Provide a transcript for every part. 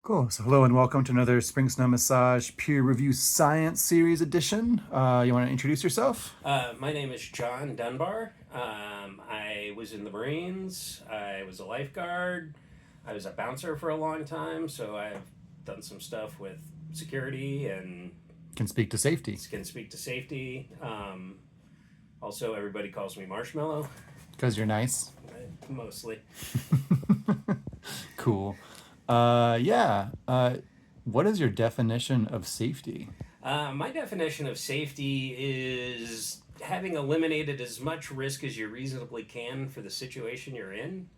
Cool. So, hello and welcome to another Spring Snow Massage Peer Review Science Series edition. You want to introduce yourself? My name is John Dunbar. I was in the Marines. I was a lifeguard. I was a bouncer for a long time, so I've done some stuff with security and Can speak to safety can speak to safety. Also, everybody calls me Marshmallow, because you're nice. mostly. Cool. Yeah. What is your definition of safety? My definition of safety is having eliminated as much risk as you reasonably can for the situation you're in.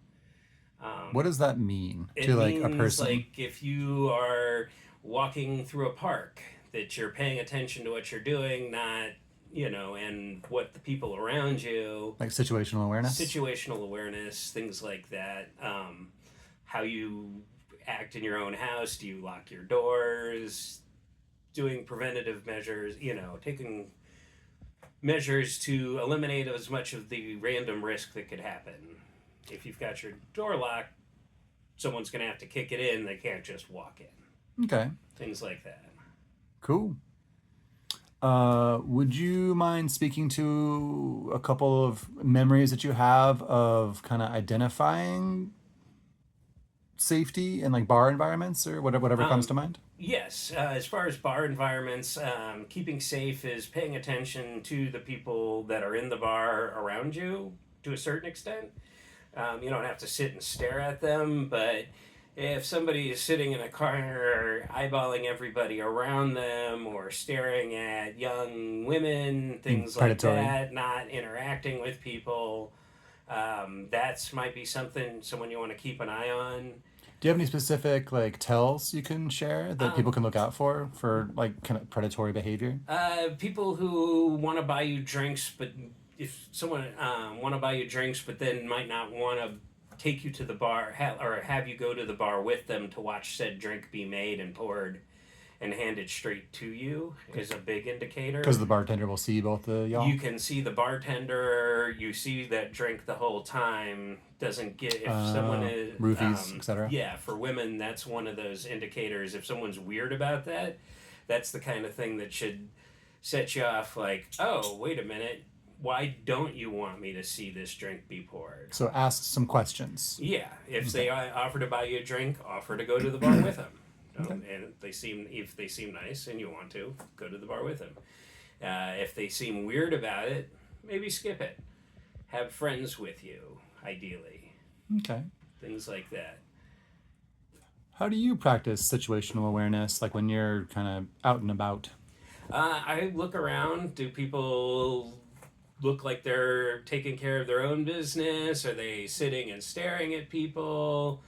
What does that mean to It like a means person? like if you are walking through a park, that you're paying attention to what you're doing, not, and what the people around you, Like situational awareness? situational awareness, things like that. How you act in your own house. Do you lock your doors? Doing preventative measures, taking measures to eliminate as much of the random risk that could happen. If you've got your door locked, someone's going to have to kick it in. They can't just walk in. Okay. Things like that. Cool. Would you mind speaking to a couple of memories that you have of kind of identifying safety in like bar environments or whatever comes to Um, mind? yes, as far as bar environments, keeping safe is paying attention to the people that are in the bar around you to a certain extent. You don't have to sit and stare at them, but if somebody is sitting in a corner eyeballing everybody around them or staring at young women, things like Predatory. that, not interacting with people, that's might be someone you want to keep an eye on. Do you have any specific like tells you can share that people Um, can look out for like kind of predatory behavior? People who want to buy you drinks, but if someone want to buy you drinks, but then might not want to take you to the bar or have you go to the bar with them to watch said drink be made and poured and handed straight to you is a big Because indicator. the bartender will see both of y'all. You can see the bartender, you see that drink the whole time. Doesn't get if someone is, Roofies, etc. yeah, for women, that's one of those indicators. If someone's weird about that, that's the kind of thing that should set you off like, oh, wait a minute. Why don't you want me to see this drink be poured? So ask some questions. Yeah, if Okay. they offer to buy you a drink, offer to go to the bar with them. Okay. And if they seem nice and you want to, go to the bar with them. If they seem weird about it, maybe skip it. Have friends with you, ideally. Okay. Things like that. How do you practice situational awareness, like when you're kind of out and about? I look around. Do people look like they're taking care of their own business? Are they sitting and staring at people?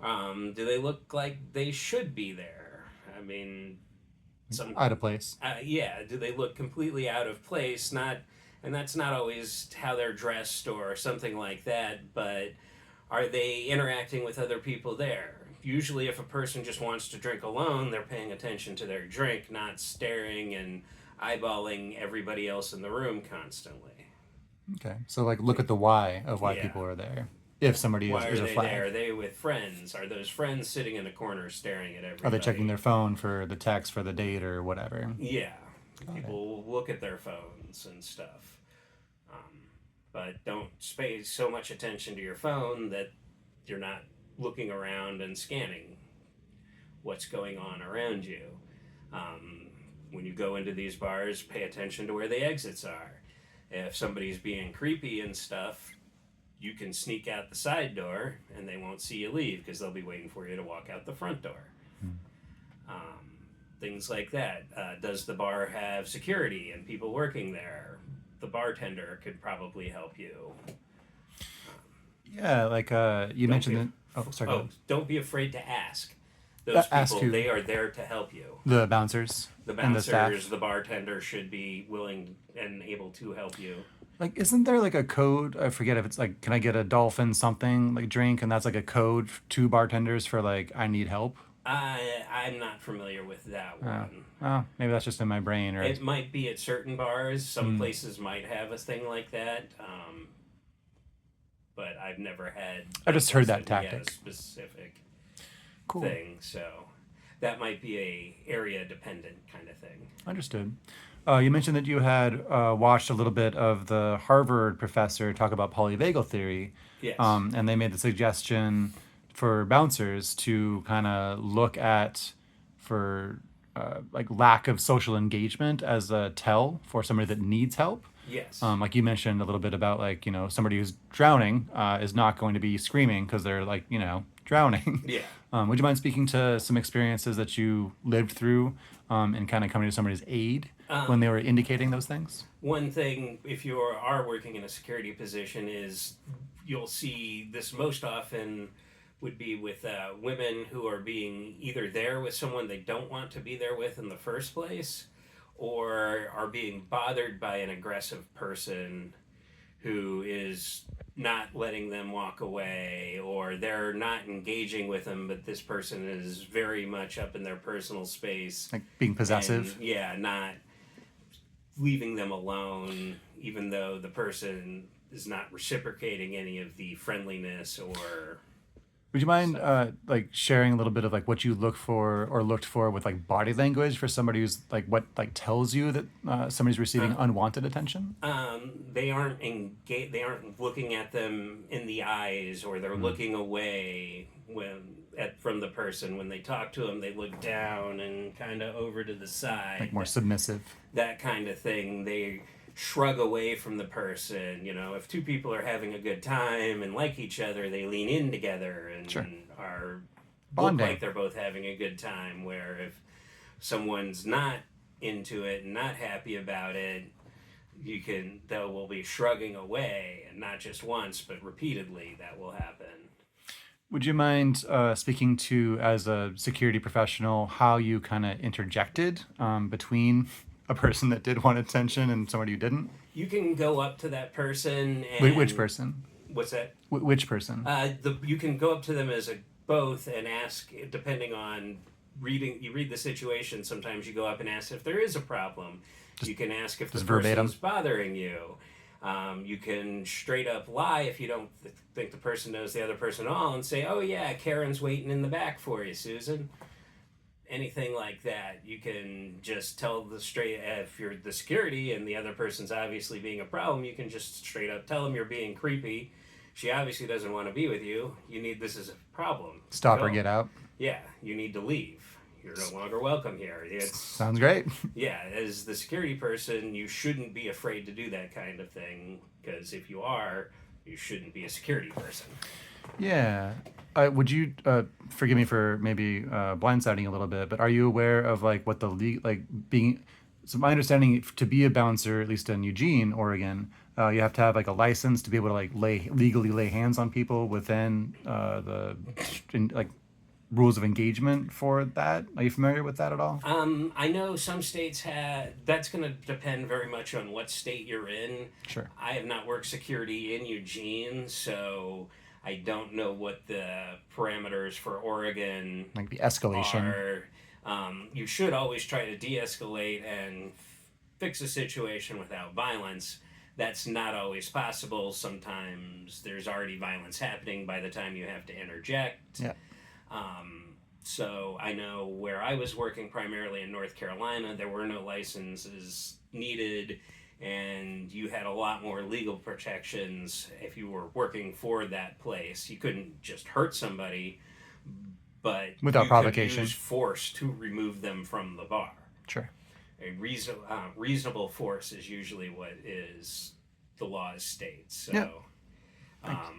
Do they look like they should be there? I mean, some Out of place. yeah, do they look completely out of place? Not, and that's not always how they're dressed or something like that, but are they interacting with other people there? Usually, if a person just wants to drink alone, they're paying attention to their drink, not staring and eyeballing everybody else in the room constantly. Okay. So like look at the why of why Yeah. people are there. If somebody Why is are a they there? flag. Are they with friends? Are those friends sitting in a corner staring at Are they checking everybody? their phone for the text for the date or whatever? Yeah. Got it. People look at their phones and stuff. Um, but don't pay so much attention to your phone that you're not looking around and scanning what's going on around you. Um, when you go into these bars, pay attention to where the exits are. If somebody's being creepy and stuff, you can sneak out the side door and they won't see you leave because they'll be waiting for you to walk out the front door. Um, Things like that. Does the bar have security and people working there? The bartender could probably help you. Yeah, like you Don't mentioned be that. Oh, sorry. Go Oh, ahead. don't be afraid to ask those Ask people. who They are there to help you. the bouncers The and the bouncers, staff. the bartender should be willing and able to help you. Like, isn't there like a code? I forget if it's like, can I get a dolphin something like drink, and that's like a code to bartenders for like I need help. I'm not familiar with that Oh, one. oh, maybe that's just in my brain, or It might be at certain bars. Some mm, places might have a thing like that, but I've never had I a just heard place that that we had a tactic. specific Cool. thing. So that might be a area dependent kind of thing. Understood. You mentioned that you had watched a little bit of the Harvard professor talk about polyvagal theory, Yes. and they made the suggestion for bouncers to kind of look at for like lack of social engagement as a tell for somebody that needs help. Yes. Like you mentioned a little bit about like somebody who's drowning is not going to be screaming because they're like drowning. Yeah. Would you mind speaking to some experiences that you lived through and kind of coming to somebody's aid when they Um, were indicating those things? One thing, if you are working in a security position, is you'll see this most often would be with women who are being either there with someone they don't want to be there with in the first place, or are being bothered by an aggressive person who is not letting them walk away, or they're not engaging with them, but this person is very much up in their personal space Like being and, possessive? yeah, not leaving them alone, even though the person is not reciprocating any of the friendliness or Would you mind stuff. like sharing a little bit of like what you look for or looked for with like body language for somebody who's like what like tells you that somebody's receiving Uh, unwanted attention? they aren't engaged. They aren't looking at them in the eyes, or they're Mm. looking away from the person. When they talk to them, they look down and kind of over to the Like side. more submissive? That kind of thing. They shrug away from the person. If two people are having a good time and like each other, they lean in together Sure. and are look Bonding. like they're both having a good time. Where if someone's not into it and not happy about it, they will be shrugging away, and not just once but repeatedly. That will happen. Would you mind speaking to, as a security professional, how you kind of interjected between a person that did want attention and somebody who didn't? You can go up to that person Which and person? what's that? Which person? You can go up to them as a both and ask, depending on you read the situation. Sometimes you go up and ask if there is a problem. Just You can ask if the just person's verbatim. bothering you. You can straight up lie if you don't think the person knows the other person at all, and say, "Oh yeah, Karen's waiting in the back for you, Susan." Anything like that. You can just tell the straight, if you're the security and the other person's obviously being a problem, you can just straight up tell them you're being creepy. She obviously doesn't want to be with you. This is a problem. Stop or Go. get out. Yeah, you need to leave. You're no longer welcome here. It's Sounds great. Yeah, as the security person, you shouldn't be afraid to do that kind of thing, because if you are, you shouldn't be a security person. Yeah. Would you forgive me for maybe blindsiding a little bit, but are you aware of like what the like being? So my understanding, to be a bouncer, at least in Eugene, Oregon, you have to have like a license to be able to like legally lay hands on people within like rules of engagement for that. Are you familiar with that at all? I know some states have. That's going to depend very much on what state you're in. Sure. I have not worked security in Eugene, so I don't know what the parameters for Oregon Like the escalation. are. You should always try to de-escalate and fix a situation without violence. That's not always possible. Sometimes there's already violence happening by the time you have to interject. Yeah. So I know where I was working primarily in North Carolina, there were no licenses needed, and you had a lot more legal protections if you were working for that place. You couldn't just hurt somebody, but Without you provocation. could use force to remove them from the bar. Sure. A reasonable force is usually what is the law states. So Yeah.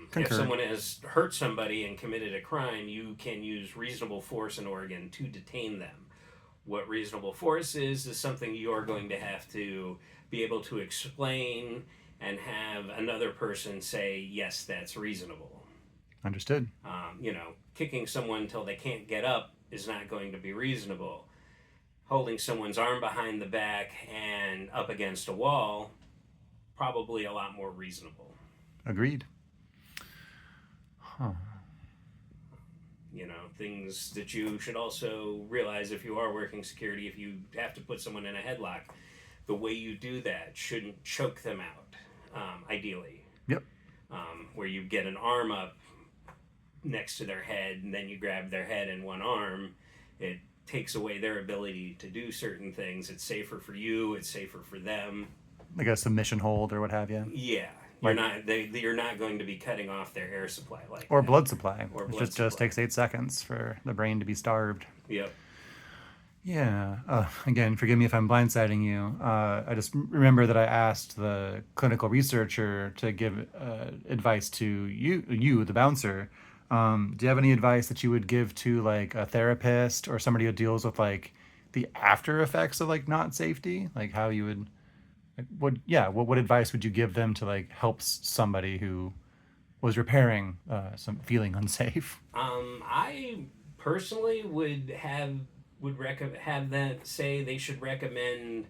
if Concur. someone has hurt somebody and committed a crime, you can use reasonable force in Oregon to detain them. What reasonable force is something you're going to have to be able to explain and have another person say, yes, that's reasonable. Understood. Kicking someone till they can't get up is not going to be reasonable. Holding someone's arm behind the back and up against a wall, probably a lot more reasonable. Agreed. Huh. Things that you should also realize if you are working security, if you have to put someone in a headlock, the way you do that shouldn't choke them out, ideally. Yep. Where you get an arm up next to their head and then you grab their head in one arm, it takes away their ability to do certain things. It's safer for you. It's safer for them. Like a submission hold or what have you. Yeah, Like you're not going to be cutting off their air supply like or that. blood supply. Or It blood just supply. takes 8 seconds for the brain to be starved. Yep. Yeah. Again, forgive me if I'm blindsiding you. I just remember that I asked the clinical researcher to give advice to you, the bouncer. Do you have any advice that you would give to like a therapist or somebody who deals with like the after effects of like not safety? Like how you would, like, what advice would you give them to like help somebody who was repairing some feeling unsafe? I personally have that say they should recommend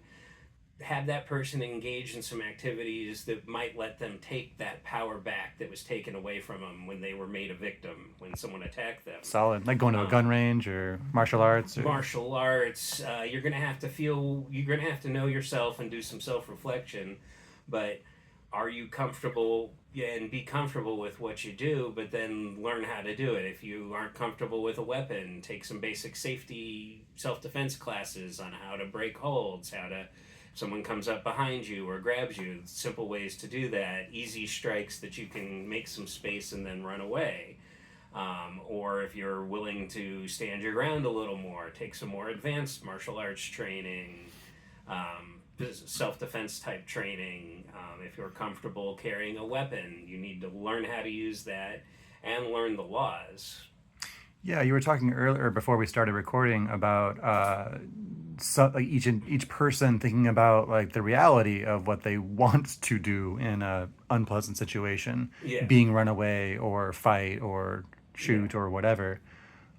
have that person engage in some activities that might let them take that power back that was taken away from them when they were made a victim, when someone attacked them. Solid. Like going to a gun range or martial arts or Martial arts, you're gonna have to know yourself and do some self-reflection, but are you comfortable, yeah, and be comfortable with what you do, but then learn how to do it. If you aren't comfortable with a weapon, take some basic safety self-defense classes on how to break holds, how to, if someone comes up behind you or grabs you, simple ways to do that, easy strikes that you can make some space and then run away. Or if you're willing to stand your ground a little more, take some more advanced martial arts training, self-defense type training. If you're comfortable carrying a weapon, you need to learn how to use that and learn the laws. yeah, you were talking earlier before we started recording about like each person thinking about like the reality of what they want to do in a unpleasant situation, Yeah, being run away or fight or yeah. shoot or whatever.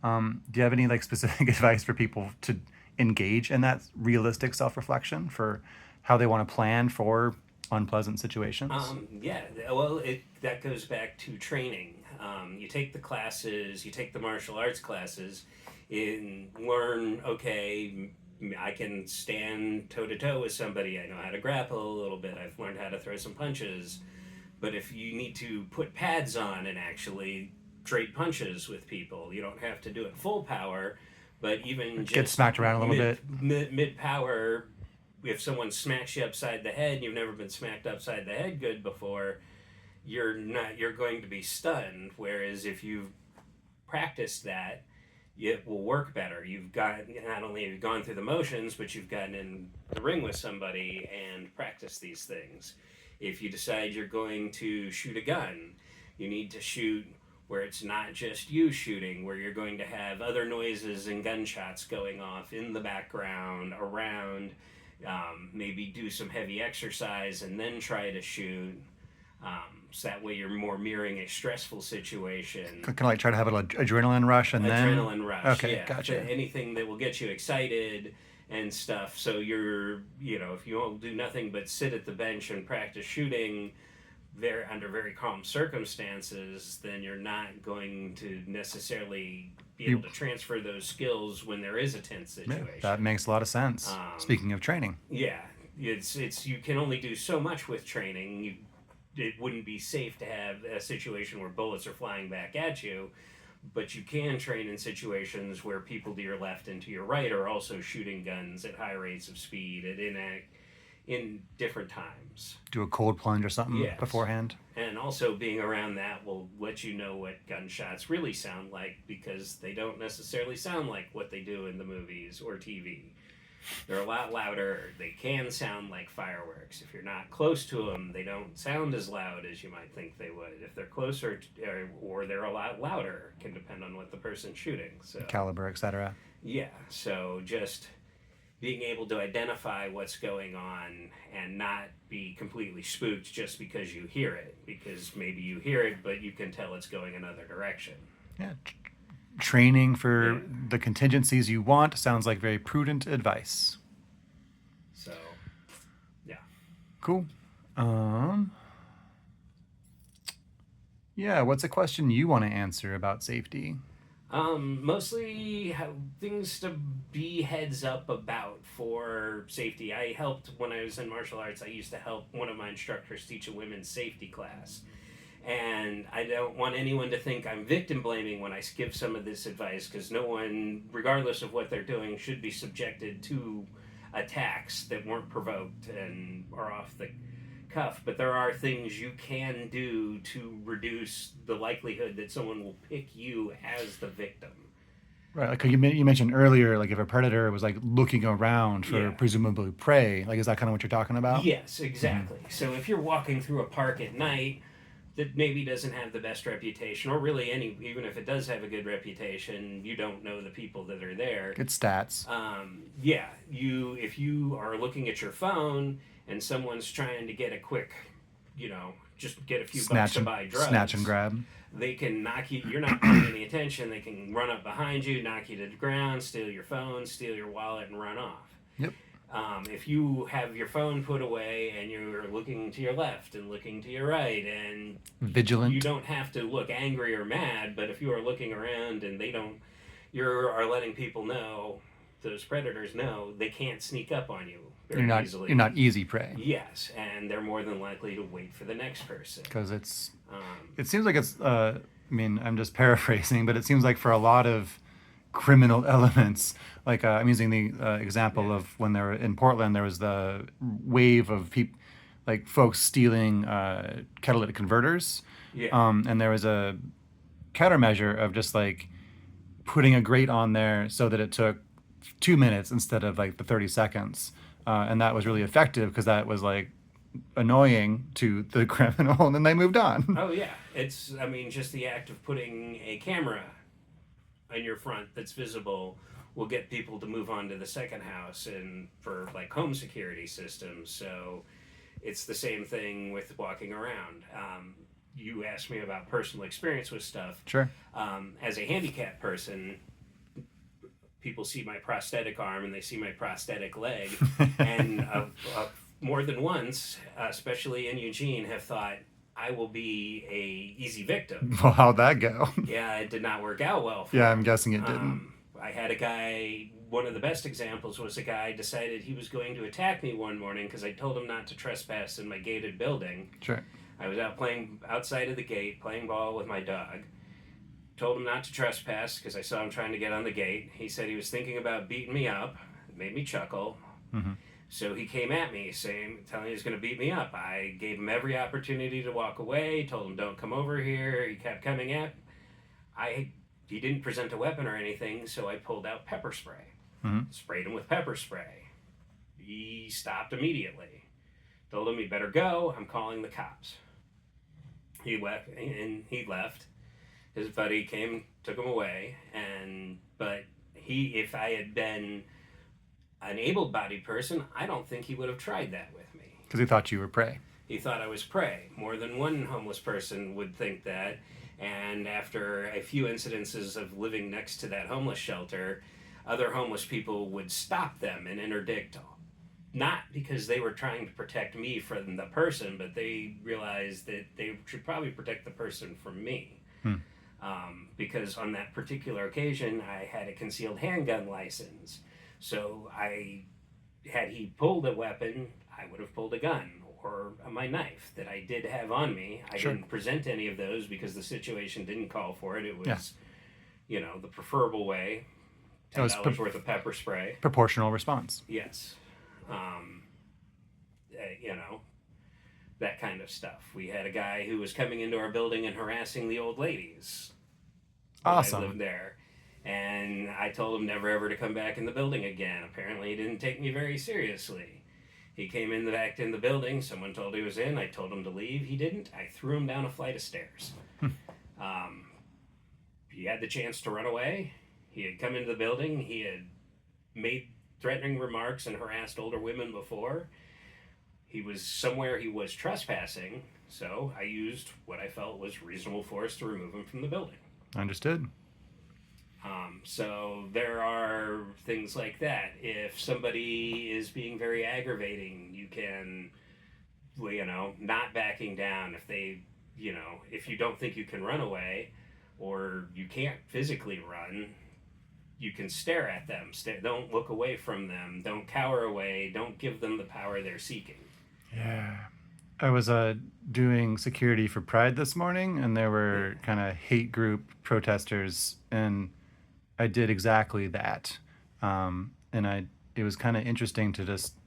Do you have any like specific advice for people to engage in that realistic self-reflection for how they want to plan for unpleasant situations? Yeah, well, that goes back to training. You take the classes, you take the martial arts classes, and learn. Okay, I can stand toe to toe with somebody. I know how to grapple a little bit. I've learned how to throw some punches. But if you need to put pads on and actually trade punches with people, you don't have to do it full power. But even Get just smacked around a little bit. mid power, if someone smacks you upside the head and you've never been smacked upside the head good before, you're going to be stunned. Whereas if you've practiced that, it will work better. You've got, not only have you gone through the motions, but you've gotten in the ring with somebody and practiced these things. If you decide you're going to shoot a gun, you need to shoot where it's not just you shooting, where you're going to have other noises and gunshots going off in the background, around. Maybe do some heavy exercise and then try to shoot. So that way you're more mirroring a stressful situation. Kind of like try to have an adrenaline rush and then. Adrenaline rush, Okay, yeah. gotcha. Anything that will get you excited and stuff. So if you won't do nothing but sit at the bench and practice shooting under very calm circumstances, then you're not going to necessarily be able to transfer those skills when there is a tense situation. That makes a lot of sense. Speaking of training. Yeah, it's you can only do so much with training. It wouldn't be safe to have a situation where bullets are flying back at you, but you can train in situations where people to your left and to your right are also shooting guns at high rates of speed in different times. Do a cold plunge or something Yes. beforehand. And also being around that will let you know what gunshots really sound like, because they don't necessarily sound like what they do in the movies or TV. They're a lot louder. They can sound like fireworks. If you're not close to them, they don't sound as loud as you might think they would. If they're closer, or they're a lot louder, it can depend on what the person's shooting. So Caliber, etc. yeah, so just being able to identify what's going on and not be completely spooked just because you hear it, because maybe you hear it but you can tell it's going another direction. Yeah. Training for the contingencies you want sounds like very prudent advice. So yeah. Cool. Yeah, what's a question you want to answer about safety? Mostly things to be heads up about for safety. I helped when I was in martial arts. I used to help one of my instructors teach a women's safety class, And I don't want anyone to think I'm victim blaming when I give some of this advice, because no one, regardless of what they're doing, should be subjected to attacks that weren't provoked and are off the cuff. But there are things you can do to reduce the likelihood that someone will pick you as the victim. Right. Like you mentioned earlier, like if a predator was like looking around for Yeah. presumably prey, like is that kind of what you're talking about? Yes, exactly. So if you're walking through a park at night that maybe doesn't have the best reputation, or really any, even if it does have a good reputation, you don't know the people that are there. Good stats. Yeah, if you are looking at your phone and someone's trying to get a quick, just get a few bucks to buy drugs, Snatch and grab. they can knock you. You're not paying any attention. They can run up behind you, knock you to the ground, steal your phone, steal your wallet, and run off. Yep. If you have your phone put away and you're looking to your left and looking to your right, and Vigilant. you don't have to look angry or mad, but if you are looking around and you are letting people know, those predators know, they can't sneak up on you very easily. You're not easy prey. Yes, and they're more than likely to wait for the next person. Because it seems like it's. I mean, I'm just paraphrasing, but it seems like for a lot of criminal elements, like I'm using the example of when they were in Portland, there was the wave of people, like folks stealing catalytic converters. Yeah. And there was a countermeasure of just like putting a grate on there so that it took 2 minutes instead of like the 30 seconds. And that was really effective because that was like annoying to the criminal, and then they moved on. Oh yeah, just the act of putting a camera in your front that's visible will get people to move on to the second house, and for like home security systems. So it's the same thing with walking around. You asked me about personal experience with stuff. Sure. As a handicapped person, people see my prosthetic arm and they see my prosthetic leg, and more than once, especially in Eugene, have thought I will be a easy victim. Well, how'd that go? Yeah, it did not work out well for Yeah, him. I'm guessing it didn't. I had a guy, one of the best examples was a guy decided he was going to attack me one morning because I told him not to trespass in my gated building. Sure. I was out playing outside of the gate, playing ball with my dog. Told him not to trespass because I saw him trying to get on the gate. He said he was thinking about beating me up. It made me chuckle. Mm-hmm. So he came at me, telling me he was going to beat me up. I gave him every opportunity to walk away, told him don't come over here. He kept coming at. He didn't present a weapon or anything, so I pulled out pepper spray. Mm-hmm. Sprayed him with pepper spray. He stopped immediately. Told him he better go. I'm calling the cops. He left, and he left. His buddy came, took him away, but if I had been an able-bodied person, I don't think he would have tried that with me. Because he thought you were prey. He thought I was prey. More than one homeless person would think that, and after a few incidences of living next to that homeless shelter, other homeless people would stop them and interdict, not because they were trying to protect me from the person, but they realized that they should probably protect the person from me. Because on that particular occasion, I had a concealed handgun license. So had he pulled a weapon, I would have pulled a gun or my knife that I did have on me. I Sure. didn't present any of those because the situation didn't call for it. It was, the preferable way. $10 worth of pepper spray. Proportional response. Yes. That kind of stuff. We had a guy who was coming into our building and harassing the old ladies. Awesome. I lived there. And I told him never ever to come back in the building again. Apparently he didn't take me very seriously. He came back in the building. Someone told he was in. I told him to leave. He didn't. I threw him down a flight of stairs. He had the chance to run away. He had come into the building. He had made threatening remarks and harassed older women before. He was somewhere he was trespassing, so I used what I felt was reasonable force to remove him from the building. Understood. So there are things like that. If somebody is being very aggravating, you can, not backing down. If if you don't think you can run away or you can't physically run, you can stare at them. Don't look away from them. Don't cower away. Don't give them the power they're seeking. Yeah. I was doing security for Pride this morning, and there Yeah. were kind of hate group protesters, and I did exactly that. And it was kind of interesting to just,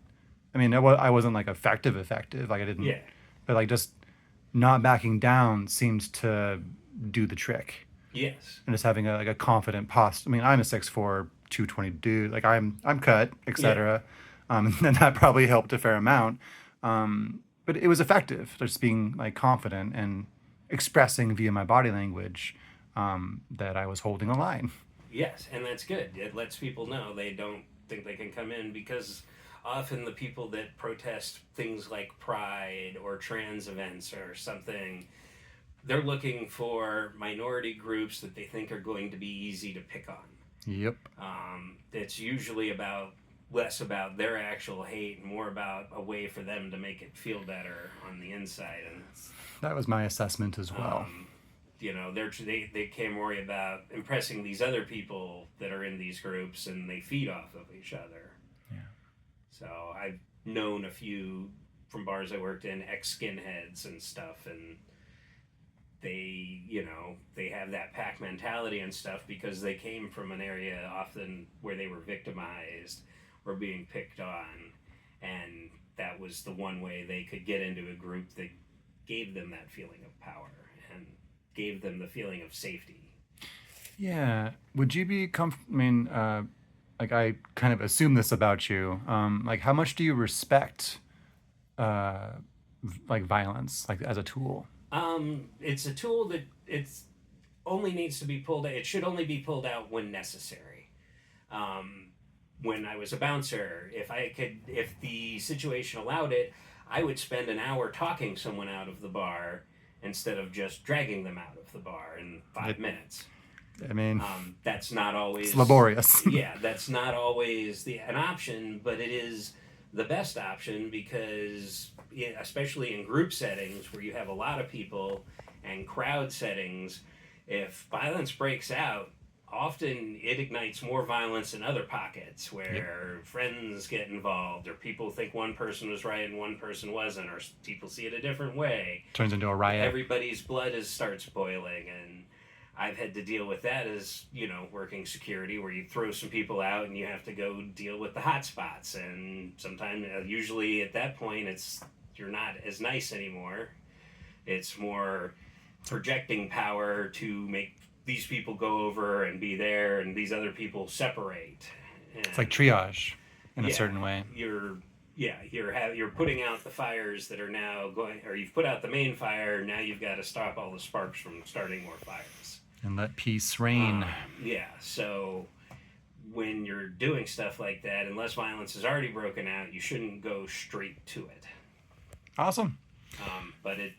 I mean, I wasn't like effective, like I didn't, Yeah. but like just not backing down seemed to do the trick. Yes. And just having a like a confident posture. I mean, I'm a 6'4", 220 dude. Like I'm cut, Yeah. etc. And that probably helped a fair amount. But it was effective. Just being like confident and expressing via my body language that I was holding a line. Yes, and that's good. It lets people know they don't think they can come in because often the people that protest things like pride or trans events or something, they're looking for minority groups that they think are going to be easy to pick on. Yep, It's usually about less about their actual hate and more about a way for them to make it feel better on the inside. And that was my assessment as well. um, they can't worry about impressing these other people that are in these groups, and they feed off of each other. Yeah. So I've known a few from bars I worked in, ex skinheads and stuff, and they have that pack mentality and stuff because they came from an area often where they were victimized or being picked on, and that was the one way they could get into a group that gave them that feeling of power and gave them the feeling of safety. Yeah. Would you be I mean, like I kind of assume this about you. Like, how much do you respect uh, like violence, like as a tool? It's a tool that it's only needs to be pulled out. It should only be pulled out when necessary. Um, when I was a bouncer, if the situation allowed it, I would spend an hour talking someone out of the bar instead of just dragging them out of the bar in five It, minutes. I mean, That's not it's always, laborious. yeah, that's not always an option, but it is the best option because, yeah, especially in group settings where you have a lot of people and crowd settings, if violence breaks out, often it ignites more violence in other pockets Yep. where friends get involved or people think one person was right and one person wasn't, or people see it a different way. Turns into a riot. Everybody's blood starts boiling, and I've had to deal with that as working security, where you throw some people out and you have to go deal with the hot spots, and sometimes, usually at that point, you're not as nice anymore. It's more projecting power to make these people go over and be there, and these other people separate. It's like And triage in a yeah, certain way. you're putting out the fires that are now going, or you've put out the main fire. Now you've got to stop all the sparks from starting more fires. And let peace reign. Yeah, so when you're doing stuff like that, unless violence has already broken out, you shouldn't go straight to it. Awesome. But it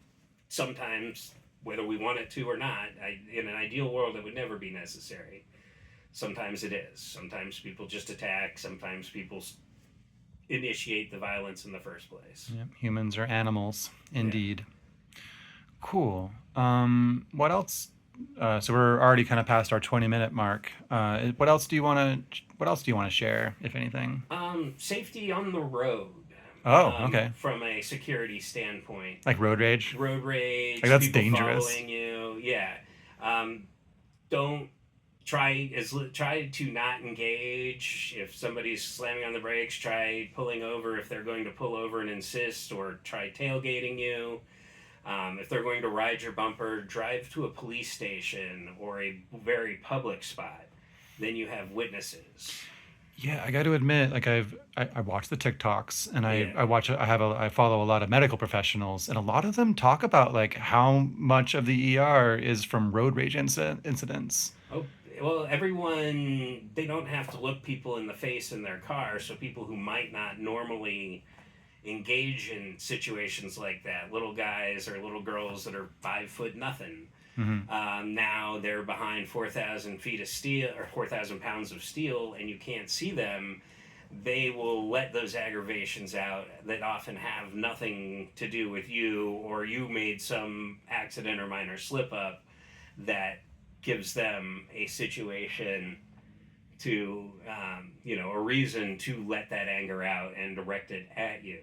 sometimes, whether we want it to or not, in an ideal world, it would never be necessary. Sometimes it is. Sometimes people just attack. Sometimes people initiate the violence in the first place. Yep. Humans are animals, Yeah. indeed. Cool. What else? So we're already kind of past our 20-minute mark. What else do you want to? What else do you want to share, if anything? Safety on the road. Oh, okay. From a security standpoint, Like road rage. road rage, Like that's people dangerous. following you. Yeah. Don't try to not engage. If somebody's slamming on the brakes, try pulling over if they're going to pull over and insist, or try tailgating you. If they're going to ride your bumper, drive to a police station or a very public spot. Then you have witnesses. Yeah, I got to admit, like I watch the TikToks, and Yeah. I follow a lot of medical professionals, and a lot of them talk about like how much of the ER is from road rage incidents. Oh, well, everyone, they don't have to look people in the face in their car, so people who might not normally engage in situations like that, little guys or little girls that are 5 foot nothing, Hmm. now they're behind 4,000 feet of steel or 4,000 pounds of steel, and you can't see them. They will let those aggravations out that often have nothing to do with you, or you made some accident or minor slip up that gives them a situation to, a reason to let that anger out and direct it at you.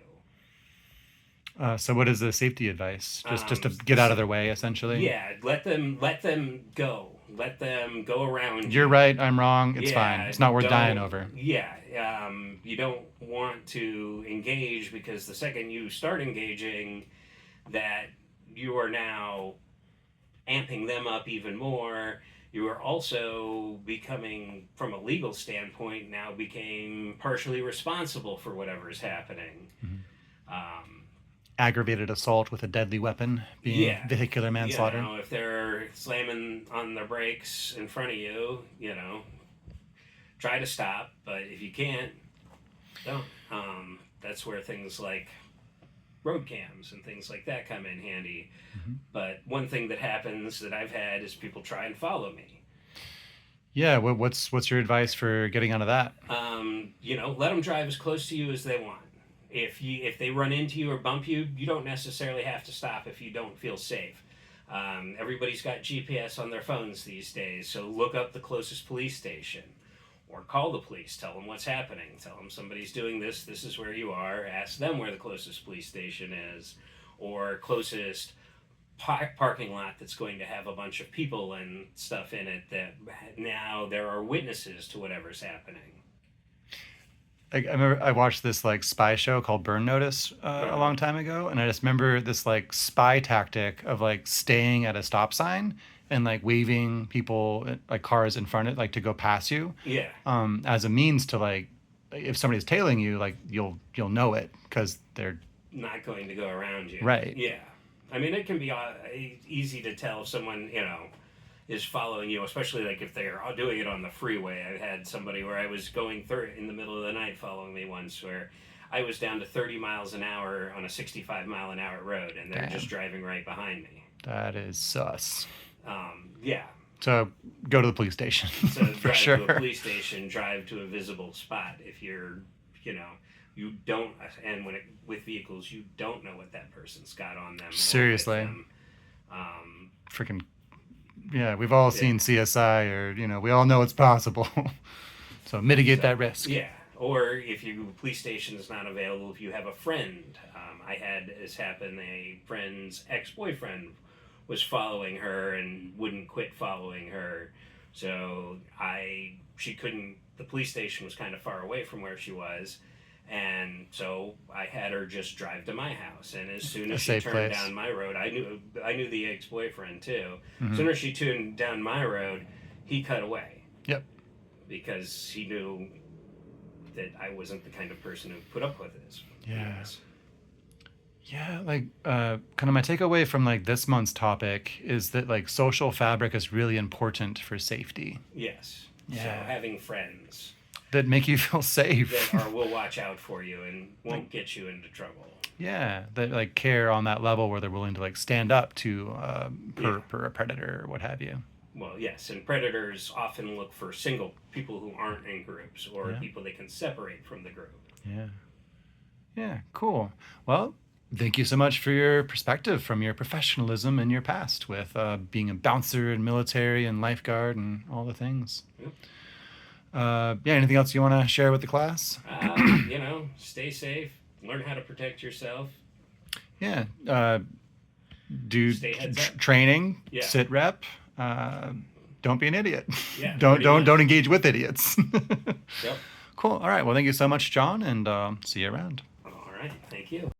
So what is the safety advice? Just to get out So, of their way, essentially. yeah, let them go. Let them go around You're you. right. I'm wrong. It's fine. Yeah, It's not worth dying don't. over. Yeah, you don't want to engage because the second you start engaging, that you are now amping them up even more. You are also becoming, from a legal standpoint, now became partially responsible for whatever is happening. Mhm. Um, Aggravated assault with a deadly weapon being yeah, vehicular manslaughter. if they're slamming on their brakes in front of you, try to stop. But if you can't, don't. That's where things like road cams and things like that come in handy. Mhm. But one thing that happens that I've had is people try and follow me. Yeah. What's your advice for getting out of that? Let them drive as close to you as they want. If they run into you or bump you, you don't necessarily have to stop if you don't feel safe. Everybody's got GPS on their phones these days, so look up the closest police station or call the police. Tell them what's happening. Tell them somebody's doing this. This is where you are. Ask them where the closest police station is or closest parking lot that's going to have a bunch of people and stuff in it that now there are witnesses to whatever's happening. I remember I watched this like spy show called Burn Notice a Uh-huh. long time ago, and I just remember this like spy tactic of like staying at a stop sign and like waving people like cars in front of like to go past you, Yeah, as a means to like if somebody's tailing you, like you'll know it because they're not going to go around you. right. Yeah. I mean, it can be easy to tell if someone, is following you, especially like if they're doing it on the freeway. I had somebody where I was going through in the middle of the night following me once where I was down to 30 miles an hour on a 65-mile-an-hour road and they're just Damn, driving right behind me. that is sus. Yeah. So go to the police station So for drive to a sure. police station, drive to a visible spot. If you're, you know, you don't, and with vehicles, you don't know what that person's got on them or with Seriously, them. Um, freaking yeah. We've all yeah. seen CSI, or we all know it's possible. So mitigate So that risk. yeah, or if your police station is not available, if you have a friend, I had this happen. A friend's ex-boyfriend was following her and wouldn't quit following her, so she couldn't. The police station was kind of far away from where she was. And so I had her just drive to my house, and as soon A as she safe turned place. down my road, I knew the ex boyfriend too. As Hmm. soon as she turned down my road, he cut away Yep. because he knew that I wasn't the kind of person who put up with this. Yeah. Yes. Yeah, like kind of my takeaway from like this month's topic is that like social fabric is really important for safety. Yes. So Yeah. having friends That make you feel that safe. will watch out for you and Like won't get you into trouble. yeah, that like care on that level where they're willing to like stand up to Yeah. per a predator or what have you. Well, yes, and predators often look for single people who aren't in groups or Yeah. people they can separate from the group. Yeah. Yeah, cool. Well, thank you so much for your perspective from your professionalism in your past with being a bouncer and military and lifeguard and all the things. Yep. Yeah, anything else you want to share with the class? Stay safe, learn how to protect yourself, Yeah, do stay heads up. training, Yeah. sit rep. Don't be an idiot. Yeah, don't pretty don't much. don't engage with idiots. Yep. Cool. All right. Well, thank you so much, John, and see you around. All right. Thank you.